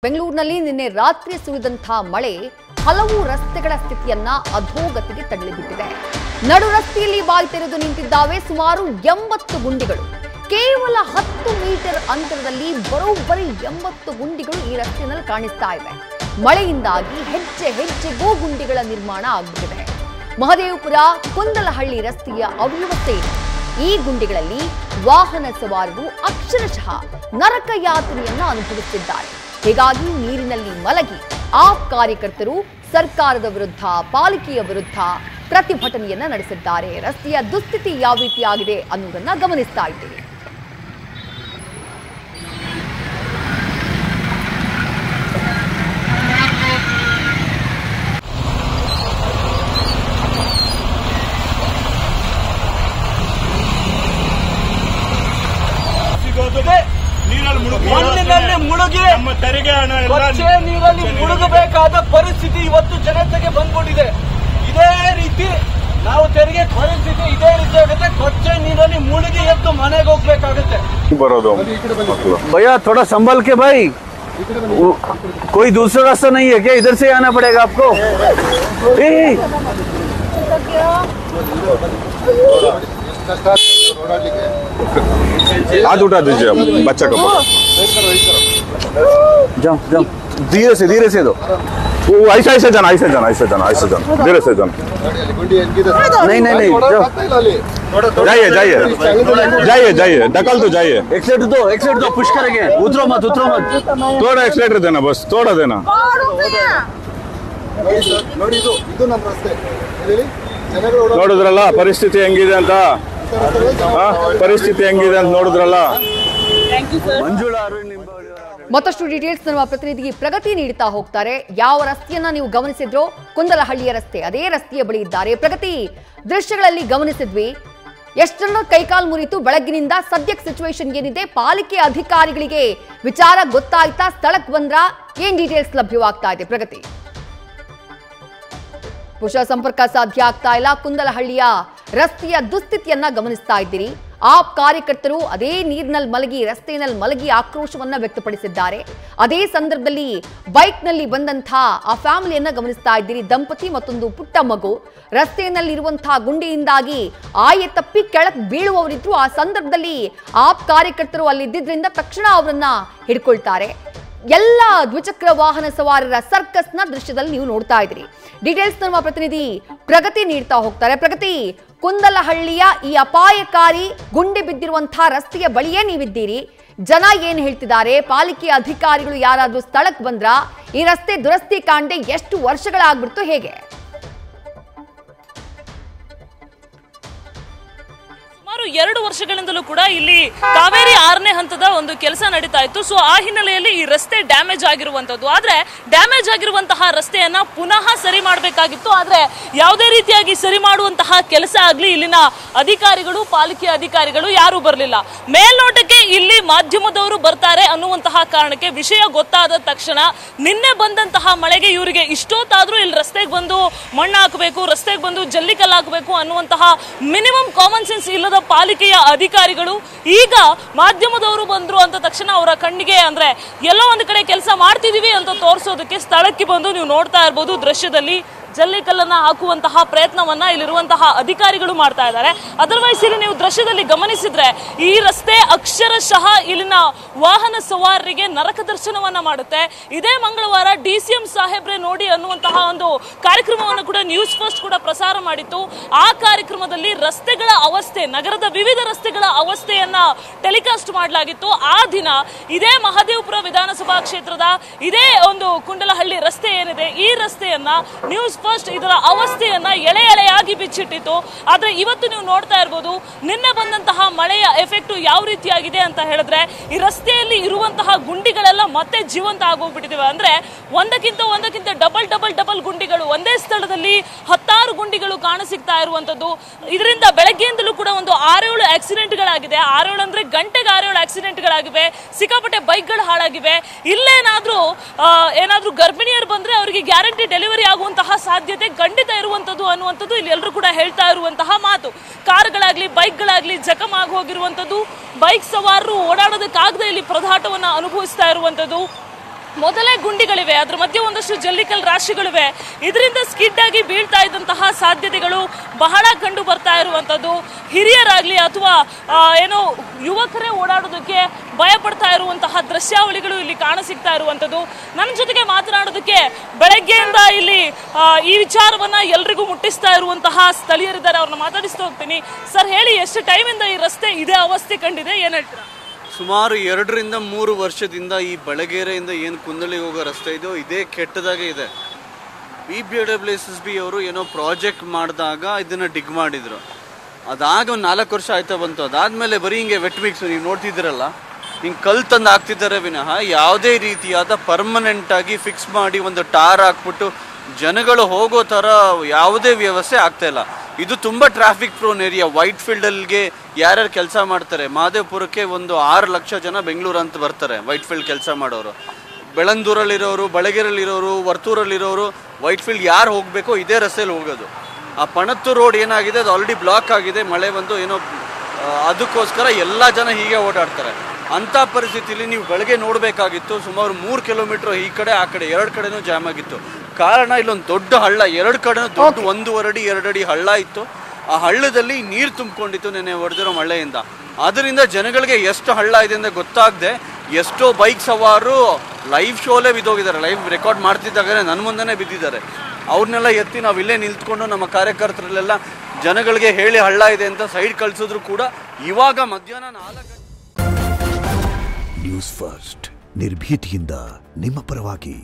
ಬೆಂಗಳೂರಿನಲ್ಲಿ ನಿನ್ನೆ ರಾತ್ರಿ ಸುರಿದಂತ ಮಳೆ ಹಲವು ರಸ್ತೆಗಳ ಸ್ಥಿತಿಯನ್ನ ಅಧೋಗತಿಗೆ ತಳ್ಳಿಬಿಟ್ಟಿದೆ. ನಡು ರಸ್ತೆಯಲ್ಲಿ ಬಾಯಿ ತೆರೆದು ನಿಂತಿದ್ದಾವೆ ಸುಮಾರು 80 ಗುಂಡಿಗಳು. ಕೇವಲ 10 ಮೀಟರ್ ಅಂತರದಲ್ಲಿ ಬರೋಬ್ಬರಿ 80 ಗುಂಡಿಗಳು ಈ ರಸ್ತೆಯಲ್ಲಿ ಕಾಣಿಸ್ತಾ ಇವೆ. ಮಳೆಯಿಂದಾಗಿ ಹೆಜ್ಜೆ ಹೆಜ್ಜೆಗೂ ಗುಂಡಿಗಳ ನಿರ್ಮಾಣ ಆಗುತ್ತಿದೆ. ಮಹದೇವಪುರ ಕುಂದಲಹಳ್ಳಿ ರಸ್ತೆಯ ಅವ್ಯವಸ್ಥೆ ಇದೆ. ಈ ಗುಂಡಿಗಳಲ್ಲಿ ವಾಹನ ಸವಾರರು ಅಕ್ಷರಶಃ ನರಕ ಯಾತನೆಯನ್ನ ಅನುಭವಿಸುತ್ತಿದ್ದಾರೆ. ಹೀಗಾಗಿ ನೀರಿನಲ್ಲಿ ಮಲಗಿ ಆಪ್ ಕಾರ್ಯಕರ್ತರು ಸರ್ಕಾರದ ವಿರುದ್ಧ ಪಾಲಿಕೆಯ ವಿರುದ್ಧ ಪ್ರತಿಭಟನೆಯನ್ನ ನಡೆಸಿದ್ದಾರೆ. ರಸ್ತೆಯ ದುಸ್ಥಿತಿ ಯಾವ ರೀತಿಯಾಗಿದೆ ಅನ್ನೋದನ್ನ ಗಮನಿಸ್ತಾ ಇದ್ದೀವಿ. ಮಣ್ಣಿನಲ್ಲಿ ಮುಳುಗಿ ನೀರಲ್ಲಿ ಮುಳುಗಬೇಕಾದ ಪರಿಸ್ಥಿತಿ ಇವತ್ತು ಜನತೆಗೆ ಬಂದ್ಕೊಂಡಿದೆ. ಇದೇ ರೀತಿ ನಾವು ತೆರಿಗೆ ಪರಿಸ್ಥಿತಿ ಇದೇ ರೀತಿ ಆಗುತ್ತೆ. ಕೊಚ್ಚೆ ನೀರಲ್ಲಿ ಮುಳುಗಿ ಎದ್ದು ಮನೆಗೆ ಹೋಗ್ಬೇಕಾಗುತ್ತೆ. बरोदो भैया थोड़ा संभल के भाई, कोई दूसरा रास्ता नहीं है क्या? इधर से आना पड़ेगा आपको. हाथ उठा दीजिए आप बच्चा को. जाओ जाओ, धीरे से दो. वो ऐसा ऐसा जाना धीरे से जाना. नहीं जाओ. जाइए ढकल तो जाइए. एक्सीलेटर दो पुश करेंगे. उतरो मत. थोड़ा एक्सीलेटर देना, बस थोड़ा देना. ನೋಡಿದ್ರಲ್ಲ ಪರಿಸ್ಥಿತಿ ಹೆಂಗಿದೆ ಅಂತ. ಪರಿಸ್ಥಿತಿ ಹೆಂಗಿದೆ ಅಂತ ನೋಡಿದ್ರಲ್ಲ. ಮಂಜುಳಾ ಮತ್ತಷ್ಟು ಡೀಟೇಲ್ಸ್ ನಮ್ಮ ಪ್ರತಿನಿಧಿ ಪ್ರಗತಿ ನೀಡುತ್ತಾ ಹೋಗ್ತಾರೆ. ಯಾವ ರಸ್ತೆಯನ್ನ ನೀವು ಗಮನಿಸಿದ್ರೋ ಕುಂದಲಹಳ್ಳಿಯ ರಸ್ತೆ, ಅದೇ ರಸ್ತೆಯ ಬಳಿ ಇದ್ದಾರೆ ಪ್ರಗತಿ. ದೃಶ್ಯಗಳಲ್ಲಿ ಗಮನಿಸಿದ್ವಿ, ಎಷ್ಟನ್ನ ಕೈಕಾಲು ಮುರಿತು ಬೆಳಗ್ಗಿನಿಂದ. ಸದ್ಯಕ್ಕೆ ಸಿಚುವೇಶನ್ ಏನಿದೆ? ಪಾಲಿಕೆ ಅಧಿಕಾರಿಗಳಿಗೆ ವಿಚಾರ ಗೊತ್ತಾಯ್ತಾ? ಸ್ಥಳಕ್ಕೆ ಬಂದ್ರ? ಏನ್ ಡೀಟೇಲ್ಸ್ ಲಭ್ಯವಾಗ್ತಾ ಇದೆ ಪ್ರಗತಿ? ಬಹುಶಃ ಸಂಪರ್ಕ ಸಾಧ್ಯ ಆಗ್ತಾ ಇಲ್ಲ. ಕುಂದಲಹಳ್ಳಿಯ ರಸ್ತೆಯ ದುಸ್ಥಿತಿಯನ್ನ ಗಮನಿಸ್ತಾ ಇದ್ದೀರಿ. ಆಪ್ ಕಾರ್ಯಕರ್ತರು ಅದೇ ನೀರಿನಲ್ಲಿ ಮಲಗಿ ರಸ್ತೆಯಲ್ಲಿ ಮಲಗಿ ಆಕ್ರೋಶವನ್ನ ವ್ಯಕ್ತಪಡಿಸಿದ್ದಾರೆ. ಅದೇ ಸಂದರ್ಭದಲ್ಲಿ ಬೈಕ್ನಲ್ಲಿ ಬಂದಂತಹ ಆ ಫ್ಯಾಮಿಲಿಯನ್ನ ಗಮನಿಸ್ತಾ ಇದ್ದೀರಿ. ದಂಪತಿ ಮತ್ತೊಂದು ಪುಟ್ಟ ಮಗು ರಸ್ತೆಯಲ್ಲಿರುವಂತಹ ಗುಂಡಿಯಿಂದಾಗಿ ಆಯೆ ತಪ್ಪಿ ಕೆಳಕ್ ಬೀಳುವವರಿದ್ರು. ಆ ಸಂದರ್ಭದಲ್ಲಿ ಆಪ್ ಕಾರ್ಯಕರ್ತರು ಅಲ್ಲಿದ್ದರಿಂದ ತಕ್ಷಣ ಅವರನ್ನ ಹಿಡ್ಕೊಳ್ತಾರೆ. ಎಲ್ಲ ದ್ವಿಚಕ್ರ ವಾಹನ ಸವಾರರ ಸರ್ಕಸ್ನ ದೃಶ್ಯದಲ್ಲಿ ನೀವು ನೋಡ್ತಾ ಇದ್ದೀರಿ. ಡೀಟೇಲ್ಸ್ ನಮ್ಮ ಪ್ರತಿನಿಧಿ ಪ್ರಗತಿ ನೀಡ್ತಾ ಹೋಗ್ತಾರೆ. ಪ್ರಗತಿ, ಕುಂದಲಹಳ್ಳಿಯ ಈ ಅಪಾಯಕಾರಿ ಗುಂಡಿ ಬಿದ್ದಿರುವಂತಹ ರಸ್ತೆಯ ಬಳಿಯೇ ನೀವಿದ್ದೀರಿ. ಜನ ಏನ್ ಹೇಳ್ತಿದ್ದಾರೆ? ಪಾಲಿಕೆಯ ಅಧಿಕಾರಿಗಳು ಯಾರಾದ್ರೂ ಸ್ಥಳಕ್ಕೆ ಬಂದ್ರ? ಈ ರಸ್ತೆ ದುರಸ್ತಿ ಕಾಣದೆ ಎಷ್ಟು ವರ್ಷಗಳಾಗ್ಬಿಡ್ತು? ಹೇಗೆ? ಸುಮಾರು 2 ವರ್ಷಗಳಿಂದಲೂ ಕೂಡ ಇಲ್ಲಿ ಕಾವೇರಿ 6ನೇ ಹಂತದ ಒಂದು ಕೆಲಸ ನಡೀತಾ ಇತ್ತು. ಸೊ ಆ ಹಿನ್ನೆಲೆಯಲ್ಲಿ ಈ ರಸ್ತೆ ಡ್ಯಾಮೇಜ್ ಆಗಿರುವಂತದ್ದು. ಆದ್ರೆ ಡ್ಯಾಮೇಜ್ ಆಗಿರುವಂತಹ ರಸ್ತೆಯನ್ನ ಪುನಃ ಸರಿ ಮಾಡಬೇಕಾಗಿತ್ತು. ಆದ್ರೆ ಯಾವುದೇ ರೀತಿಯಾಗಿ ಸರಿ ಮಾಡುವಂತಹ ಕೆಲಸ ಆಗ್ಲಿ ಇಲ್ಲಿನ ಅಧಿಕಾರಿಗಳು, ಪಾಲಿಕೆ ಅಧಿಕಾರಿಗಳು ಯಾರು ಬರಲಿಲ್ಲ. ಮೇಲ್ನೋಟಕ್ಕೆ ಇಲ್ಲಿ ಮಾಧ್ಯಮದವರು ಬರ್ತಾರೆ ಅನ್ನುವಂತಹ ಕಾರಣಕ್ಕೆ ವಿಷಯ ಗೊತ್ತಾದ ತಕ್ಷಣ ನಿನ್ನೆ ಬಂದಂತಹ ಮಳೆಗೆ ಇವರಿಗೆ ಇಷ್ಟೊತ್ತಾದ್ರೂ ಇಲ್ಲಿ ರಸ್ತೆಗೆ ಬಂದು ಮಣ್ಣು ಹಾಕಬೇಕು, ರಸ್ತೆಗೆ ಬಂದು ಜಲ್ಲಿಕಲ್ಲು ಹಾಕಬೇಕು ಅನ್ನುವಂತಹ ಮಿನಿಮಮ್ ಕಾಮನ್ ಸೆನ್ಸ್ ಇಲ್ಲದ ಪಾಲಿಕೆಯ ಅಧಿಕಾರಿಗಳು ಈಗ ಮಾಧ್ಯಮದವರು ಬಂದ್ರು ಅಂತ ತಕ್ಷಣ ಅವರ ಕಣ್ಣಿಗೆ ಅಂದ್ರೆ ಎಲ್ಲೋ ಒಂದು ಕಡೆ ಕೆಲಸ ಮಾಡ್ತಿದೀವಿ ಅಂತ ತೋರಿಸೋದಕ್ಕೆ ಸ್ಥಳಕ್ಕೆ ಬಂದು ನೀವು ನೋಡ್ತಾ ಇರಬಹುದು ದೃಶ್ಯದಲ್ಲಿ ಜಲ್ಲಿಕಲ್ಲನ್ನ ಹಾಕುವಂತಹ ಪ್ರಯತ್ನವನ್ನ ಇಲ್ಲಿರುವಂತಹ ಅಧಿಕಾರಿಗಳು ಮಾಡ್ತಾ ಇದ್ದಾರೆ. ಅದರ್ವೈಸ್ ಇಲ್ಲಿ ನೀವು ದೃಶ್ಯದಲ್ಲಿ ಗಮನಿಸಿದ್ರೆ ಈ ರಸ್ತೆ ಅಕ್ಷರಶಃ ಇಲ್ಲಿನ ವಾಹನ ಸವಾರರಿಗೆ ನರಕ ದರ್ಶನವನ್ನ ಮಾಡುತ್ತೆ. ಇದೇ ಮಂಗಳವಾರ DCM ಸಾಹೇಬ್ರೆ ನೋಡಿ ಅನ್ನುವಂತಹ ಒಂದು ಕಾರ್ಯಕ್ರಮವನ್ನು ಕೂಡ ನ್ಯೂಸ್ ಫಸ್ಟ್ ಕೂಡ ಪ್ರಸಾರ ಮಾಡಿತ್ತು. ಆ ಕಾರ್ಯಕ್ರಮದಲ್ಲಿ ರಸ್ತೆಗಳ ಅವಸ್ಥೆ, ನಗರದ ವಿವಿಧ ರಸ್ತೆಗಳ ಅವಸ್ಥೆಯನ್ನ ಟೆಲಿಕಾಸ್ಟ್ ಮಾಡಲಾಗಿತ್ತು. ಆ ದಿನ ಇದೇ ಮಹದೇವಪುರ ವಿಧಾನಸಭಾ ಕ್ಷೇತ್ರದ ಇದೇ ಒಂದು ಕುಂಡಲಹಳ್ಳಿ ರಸ್ತೆ ಏನಿದೆ, ಈ ರಸ್ತೆಯನ್ನ ನ್ಯೂಸ್ ಫಸ್ಟ್ ಇದರ ಅವಸ್ಥೆಯನ್ನ ಎಳೆಯಾಗಿ ಬಿಚ್ಚಿಟ್ಟಿತ್ತು. ಆದ್ರೆ ಇವತ್ತು ನೀವು ನೋಡ್ತಾ ಇರಬಹುದು ನಿನ್ನೆ ಬಂದಂತಹ ಮಳೆಯ ಎಫೆಕ್ಟ್ ಯಾವ ರೀತಿಯಾಗಿದೆ ಅಂತ ಹೇಳಿದ್ರೆ ಈ ರಸ್ತೆಯಲ್ಲಿ ಇರುವಂತಹ ಗುಂಡಿಗಳೆಲ್ಲ ಮತ್ತೆ ಜೀವಂತ ಆಗೋಗ್ಬಿಟ್ಟಿವೆ. ಅಂದ್ರೆ ಒಂದಕ್ಕಿಂತ ಡಬಲ್ ಗುಂಡಿಗಳು ಒಂದೇ ಸ್ಥಳದಲ್ಲಿ 10 ಗುಂಡಿಗಳು ಕಾಣಸಿಗ್ತಾ ಇರುವಂತದ್ದು. ಇದರಿಂದ ಬೆಳಗ್ಗೆಯಿಂದಲೂ ಕೂಡ ಒಂದು 6-7 ಆಕ್ಸಿಡೆಂಟ್ಗಳಾಗಿದೆ. 6-7 ಅಂದ್ರೆ ಗಂಟೆಗೆ 6-7 ಆಕ್ಸಿಡೆಂಟ್ಗಳಾಗಿವೆ. ಸಿಕ್ಕಾಪಟ್ಟೆ ಬೈಕ್ಗಳು ಹಾಳಾಗಿವೆ. ಏನಾದ್ರೂ ಗರ್ಭಿಣಿಯರು ಬಂದ್ರೆ ಅವರಿಗೆ ಗ್ಯಾರಂಟಿ ಡೆಲಿವರಿ ಆಗುವಂತಹ ಸಾಧ್ಯತೆ ಖಂಡಿತ ಇರುವಂತದ್ದು ಅನ್ನುವಂಥದ್ದು ಇಲ್ಲಿ ಎಲ್ಲರೂ ಕೂಡ ಹೇಳ್ತಾ ಇರುವಂತಹ ಮಾತು. ಕಾರುಗಳಾಗ್ಲಿ ಬೈಕ್ಗಳಾಗ್ಲಿ ಜಖಮ್ ಆಗಿ ಹೋಗಿರುವಂತದ್ದು, ಬೈಕ್ ಸವಾರರು ಓಡಾಡೋದಕ್ಕಾಗದೆ ಇಲ್ಲಿ ಪ್ರದಾಟವನ್ನ ಅನುಭವಿಸ್ತಾ ಇರುವಂತದ್ದು. ಮೊದಲೇ ಗುಂಡಿಗಳಿವೆ, ಅದ್ರ ಮಧ್ಯೆ ಒಂದಷ್ಟು ಜಲ್ಲಿಕಲ್ ರಾಶಿಗಳಿವೆ. ಇದರಿಂದ ಸ್ಕಿಡ್ ಆಗಿ ಬೀಳ್ತಾ ಇದ್ದಂತಹ ಸಾಧ್ಯತೆಗಳು ಬಹಳ ಕಂಡು ಬರ್ತಾ ಇರುವಂತದ್ದು. ಹಿರಿಯರಾಗ್ಲಿ ಅಥವಾ ಏನೋ ಯುವಕರೇ ಓಡಾಡೋದಕ್ಕೆ ಭಯ ಪಡ್ತಾ ಇರುವಂತಹ ದೃಶ್ಯಾವಳಿಗಳು ಇಲ್ಲಿ ಕಾಣಸಿಗ್ತಾ ಇರುವಂತದ್ದು. ನನ್ನ ಜೊತೆಗೆ ಮಾತನಾಡೋದಕ್ಕೆ ಬೆಳಗ್ಗೆಯಿಂದ ಇಲ್ಲಿ ಈ ವಿಚಾರವನ್ನ ಎಲ್ರಿಗೂ ಮುಟ್ಟಿಸ್ತಾ ಇರುವಂತಹ ಸ್ಥಳೀಯರಿದ್ದಾರೆ, ಅವ್ರನ್ನ ಮಾತಾಡಿಸ್ತಾ ಹೋಗ್ತೀನಿ. ಸರ್ ಹೇಳಿ, ಎಷ್ಟು ಟೈಮಿಂದ ಈ ರಸ್ತೆ ಇದೇ ಅವಸ್ಥೆ ಕಂಡಿದೆ, ಏನ್ ಹೇಳ್ತೀರಾ? ಸುಮಾರು 2 ರಿಂದ 3 ವರ್ಷದಿಂದ ಈ ಬೆಳಗೆರೆಯಿಂದ ಏನು ಕುಂದಳಿಗೆ ಹೋಗೋ ರಸ್ತೆ ಇದೆಯೋ ಇದೇ ಕೆಟ್ಟದಾಗೆ ಇದೆ. BWSSB ಅವರು ಏನೋ ಪ್ರಾಜೆಕ್ಟ್ ಮಾಡಿದಾಗ ಇದನ್ನು ಡಿಗ್ ಮಾಡಿದ್ರು. ಅದಾಗ ಒಂದು 4 ವರ್ಷ ಆಯ್ತಾ ಬಂತು. ಅದಾದಮೇಲೆ ಬರೀ ಹಿಂಗೆ ವೆಟ್ ಮಿಕ್ಸ್ ನೀವು ನೋಡ್ತಿದ್ದೀರಲ್ಲ, ಹಿಂಗೆ ಕಲ್ಲು ತಂದು ಹಾಕ್ತಿದ್ದಾರೆ ವಿನಃ ಯಾವುದೇ ರೀತಿಯಾದ ಪರ್ಮನೆಂಟಾಗಿ ಫಿಕ್ಸ್ ಮಾಡಿ ಒಂದು ಟಾರ್ ಹಾಕ್ಬಿಟ್ಟು ಜನಗಳು ಹೋಗೋ ಥರ ಯಾವುದೇ ವ್ಯವಸ್ಥೆ ಆಗ್ತಾಯಿಲ್ಲ. ಇದು ತುಂಬ ಟ್ರಾಫಿಕ್ ಪ್ರೋನ್ ಏರಿಯಾ. ವೈಟ್ ಫೀಲ್ಡಲ್ಗೆ ಯಾರ್ಯಾರು ಕೆಲಸ ಮಾಡ್ತಾರೆ, ಮಹದೇವಪುರಕ್ಕೆ ಒಂದು 6 ಲಕ್ಷ ಜನ ಬೆಂಗಳೂರು ಅಂತ ಬರ್ತಾರೆ ವೈಟ್ ಫೀಲ್ಡ್ ಕೆಲಸ ಮಾಡೋರು. ಬೆಳಂದೂರಲ್ಲಿರೋರು, ಬಳಗೆರೆಯಲ್ಲಿರೋರು, ವರ್ತೂರಲ್ಲಿರೋರು ವೈಟ್ ಫೀಲ್ಡ್ ಯಾರು ಹೋಗಬೇಕೋ ಇದೇ ರಸ್ತೆಯಲ್ಲಿ ಹೋಗೋದು. ಆ ಪಣತ್ತೂರು ರೋಡ್ ಏನಾಗಿದೆ ಅದು ಆಲ್ರೆಡಿ ಬ್ಲಾಕ್ ಆಗಿದೆ, ಮಳೆ ಬಂದು ಏನೋ ಅದಕ್ಕೋಸ್ಕರ ಎಲ್ಲ ಜನ ಹೀಗೆ ಓಡಾಡ್ತಾರೆ. ಅಂಥ ಪರಿಸ್ಥಿತಿಯಲ್ಲಿ ನೀವು ಬೆಳಗ್ಗೆ ನೋಡಬೇಕಾಗಿತ್ತು, ಸುಮಾರು 3 ಕಿಲೋಮೀಟ್ರ್ ಈ ಕಡೆ ಆ ಕಡೆ 2 ಕಡೆನೂ ಜಾಮ್ ಆಗಿತ್ತು. ಕಾರಣ ಇಲ್ಲೊಂದು ದೊಡ್ಡ ಹಳ್ಳ, 2 ಕಡೆನೂ ದೊಡ್ಡ 1.5 ಅಡಿ 2 ಅಡಿ ಹಳ್ಳ ಇತ್ತು. ಆ ಹಳ್ಳದಲ್ಲಿ ನೀರು ತುಂಬಿಕೊಂಡಿತ್ತು ನೆನೆ ಹೊಡೆದಿರೋ ಮಳೆಯಿಂದ. ಅದರಿಂದ ಜನಗಳಿಗೆ ಎಷ್ಟು ಹಳ್ಳ ಇದೆ ಅಂತ ಗೊತ್ತಾಗದೆ ಎಷ್ಟೋ ಬೈಕ್ ಸವಾರು ಲೈವ್ ಶೋಲೇ ಬಿದ್ದೋಗಿದ್ದಾರೆ. ಲೈವ್ ರೆಕಾರ್ಡ್ ಮಾಡ್ತಿದ್ದಾಗಲೇ ನನ್ನ ಮುಂದೆನೇ ಬಿದ್ದಿದ್ದಾರೆ. ಅವ್ರನ್ನೆಲ್ಲ ಎತ್ತಿ ನಾವು ಇಲ್ಲೇ ನಿಂತ್ಕೊಂಡು ನಮ್ಮ ಕಾರ್ಯಕರ್ತರಲ್ಲೆಲ್ಲ ಜನಗಳಿಗೆ ಹೇಳಿ ಹಳ್ಳ ಇದೆ ಅಂತ ಸೈಡ್ ಕಳಿಸಿದ್ರು ಕೂಡ ಇವಾಗ ಮಧ್ಯಾಹ್ನ 4 ಗಂಟೆ. ನ್ಯೂಸ್ ಫಸ್ಟ್ ನಿರ್ಭೀತಿಯಿಂದ ನಿಮ್ಮ ಪರವಾಗಿ.